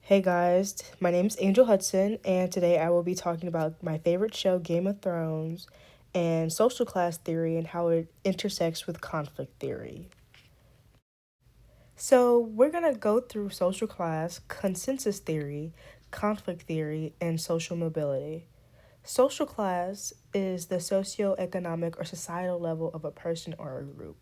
Hey guys, my name is Angel Hudson, and today I will be talking about my favorite show, Game of Thrones, and social class theory and how it intersects with conflict theory. So, we're going to go through social class, consensus theory, conflict theory, and social mobility. Social class is the socioeconomic or societal level of a person or a group.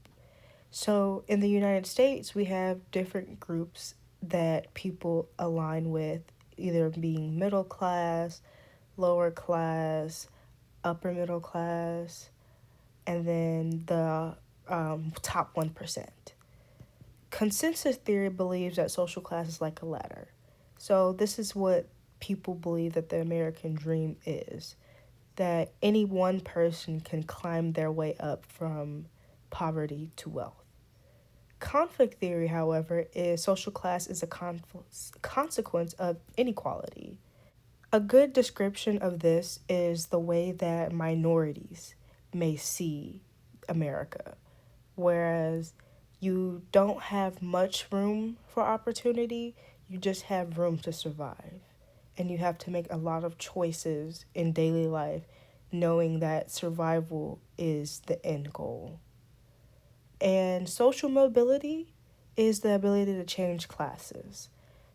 So, in the United States, we have different groups that people align with, either being middle class, lower class, upper middle class, and then the top 1%. Consensus theory believes that social class is like a ladder. So, this is what people believe that the American dream is, that any one person can climb their way up from poverty to wealth. Conflict theory, however, is social class is a consequence of inequality. A good description of this is the way that minorities may see America, whereas you don't have much room for opportunity, you just have room to survive. And you have to make a lot of choices in daily life, knowing that survival is the end goal. And social mobility is the ability to change classes.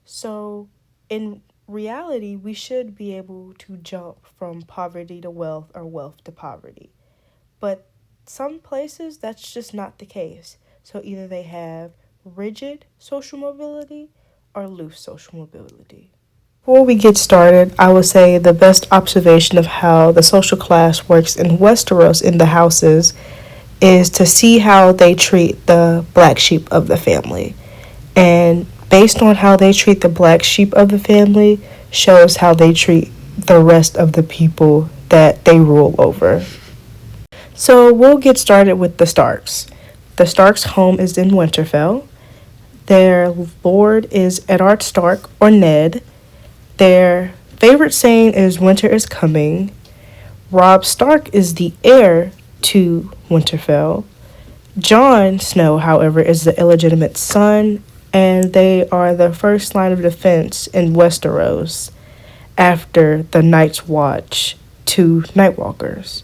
So, in reality, we should be able to jump from poverty to wealth or wealth to poverty. But some places, that's just not the case. So, either they have rigid social mobility or loose social mobility. Before we get started, I would say the best observation of how the social class works in Westeros in the houses is to see how they treat the black sheep of the family. And based on how they treat the black sheep of the family, shows how they treat the rest of the people that they rule over. So we'll get started with the Starks. The Starks' home is in Winterfell. Their lord is Eddard Stark, or Ned. Their favorite saying is "Winter is coming." Robb Stark is the heir to Winterfell. Jon Snow, however, is the illegitimate son, and they are the first line of defense in Westeros after the Night's Watch to Nightwalkers.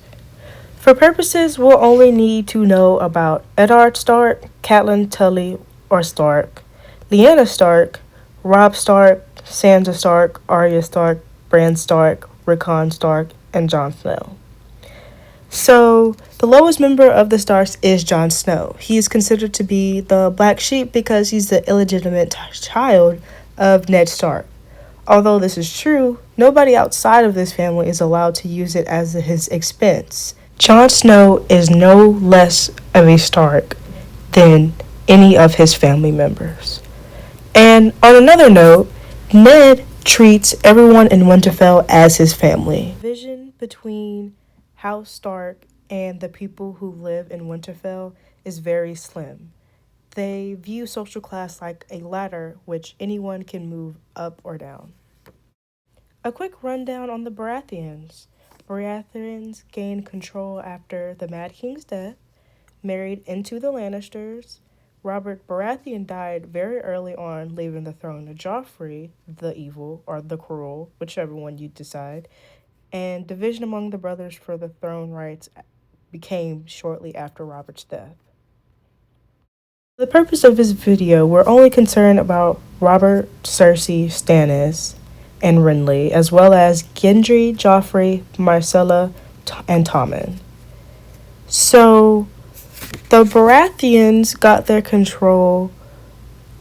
For purposes, we'll only need to know about Eddard Stark, Catelyn Tully or Stark, Lyanna Stark, Robb Stark, Sansa Stark, Arya Stark, Bran Stark, Rickon Stark, and Jon Snow. So, the lowest member of the Starks is Jon Snow. He is considered to be the black sheep because he's the illegitimate child of Ned Stark. Although this is true, nobody outside of this family is allowed to use it as his expense. Jon Snow is no less of a Stark than any of his family members. And on another note, Ned treats everyone in Winterfell as his family. Vision between House Stark and the people who live in Winterfell is very slim. They view social class like a ladder which anyone can move up or down. A quick rundown on the Baratheons. Baratheons gained control after the Mad King's death, married into the Lannisters. Robert Baratheon died very early on, leaving the throne to Joffrey, the evil, or the cruel, whichever one you decide, and division among the brothers for the throne rights became shortly after Robert's death. For the purpose of this video, we're only concerned about Robert, Cersei, Stannis, and Renly, as well as Gendry, Joffrey, Myrcella, and Tommen. So, the Baratheons got their control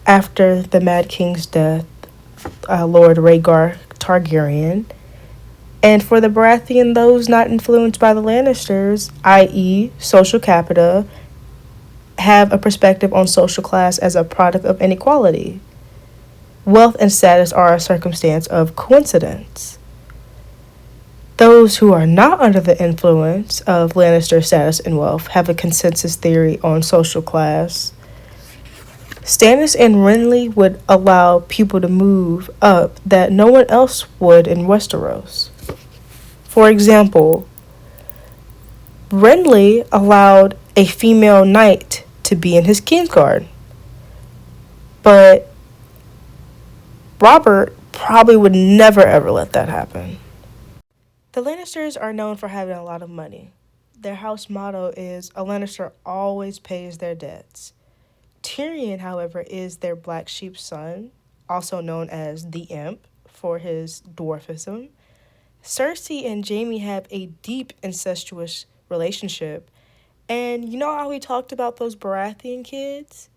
after the Mad King's death, Lord Rhaegar Targaryen. And for the Baratheon, those not influenced by the Lannisters, i.e., social capita, have a perspective on social class as a product of inequality. Wealth and status are a circumstance of coincidence. Those who are not under the influence of Lannister status and wealth have a consensus theory on social class. Stannis and Renly would allow people to move up that no one else would in Westeros. For example, Renly allowed a female knight to be in his Kingsguard, but Robert probably would never ever let that happen. The Lannisters are known for having a lot of money. Their house motto is a Lannister always pays their debts. Tyrion, however, is their black sheep son, also known as the Imp for his dwarfism. Cersei and Jaime have a deep incestuous relationship. And you know how we talked about those Baratheon kids?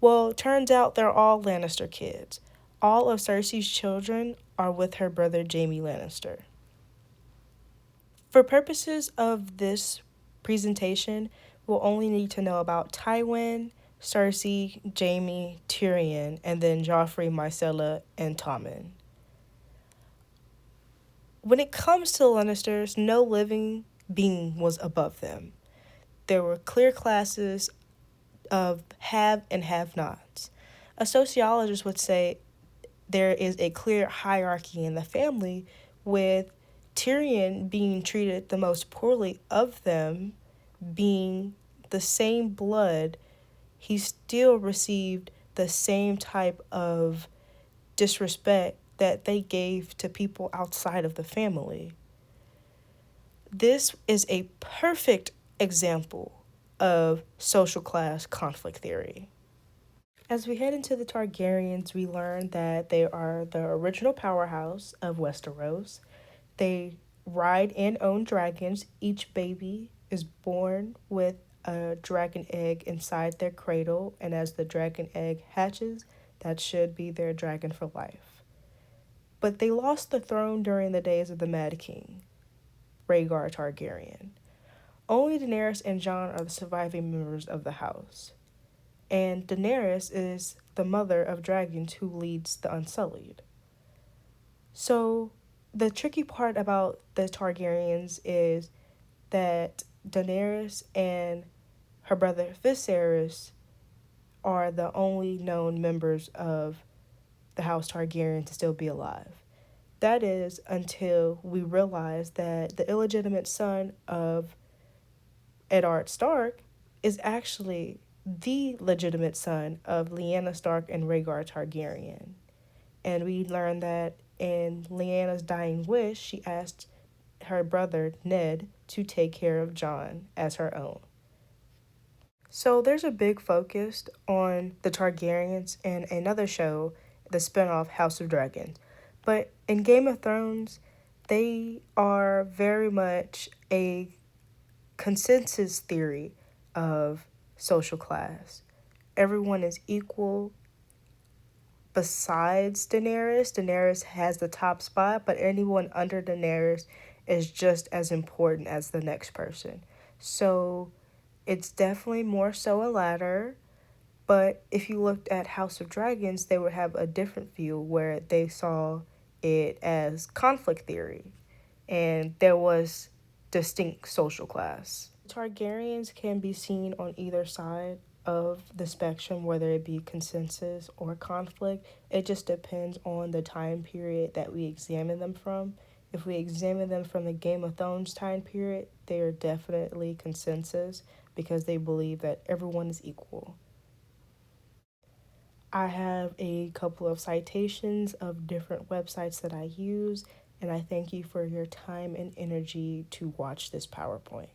Well, turns out they're all Lannister kids. All of Cersei's children are with her brother Jaime Lannister. For purposes of this presentation, we'll only need to know about Tywin, Cersei, Jaime, Tyrion, and then Joffrey, Myrcella, and Tommen. When it comes to the Lannisters, no living being was above them. There were clear classes of have and have nots. A sociologist would say there is a clear hierarchy in the family, with Tyrion being treated the most poorly of them, being the same blood. He still received the same type of disrespect that they gave to people outside of the family. This is a perfect example of social class conflict theory. As we head into the Targaryens, we learn that they are the original powerhouse of Westeros. They ride and own dragons. Each baby is born with a dragon egg inside their cradle, and as the dragon egg hatches, that should be their dragon for life. But they lost the throne during the days of the Mad King, Rhaegar Targaryen. Only Daenerys and Jon are the surviving members of the house. And Daenerys is the mother of dragons who leads the Unsullied. So the tricky part about the Targaryens is that Daenerys and her brother Viserys are the only known members of the House Targaryen to still be alive. That is until we realize that the illegitimate son of Eddard Stark is actually the legitimate son of Lyanna Stark and Rhaegar Targaryen. And we learn that in Lyanna's dying wish, she asked her brother Ned to take care of Jon as her own. So there's a big focus on the Targaryens in another show, the spinoff House of Dragons. But in Game of Thrones, they are very much a consensus theory of social class. Everyone is equal besides Daenerys. Daenerys has the top spot, but anyone under Daenerys is just as important as the next person. So it's definitely more so a ladder. But if you looked at House of Dragons, they would have a different view where they saw it as conflict theory. And there was distinct social class. Targaryens can be seen on either side of the spectrum, whether it be consensus or conflict. It just depends on the time period that we examine them from. If we examine them from the Game of Thrones time period, they are definitely consensus because they believe that everyone is equal. I have a couple of citations of different websites that I use, and I thank you for your time and energy to watch this PowerPoint.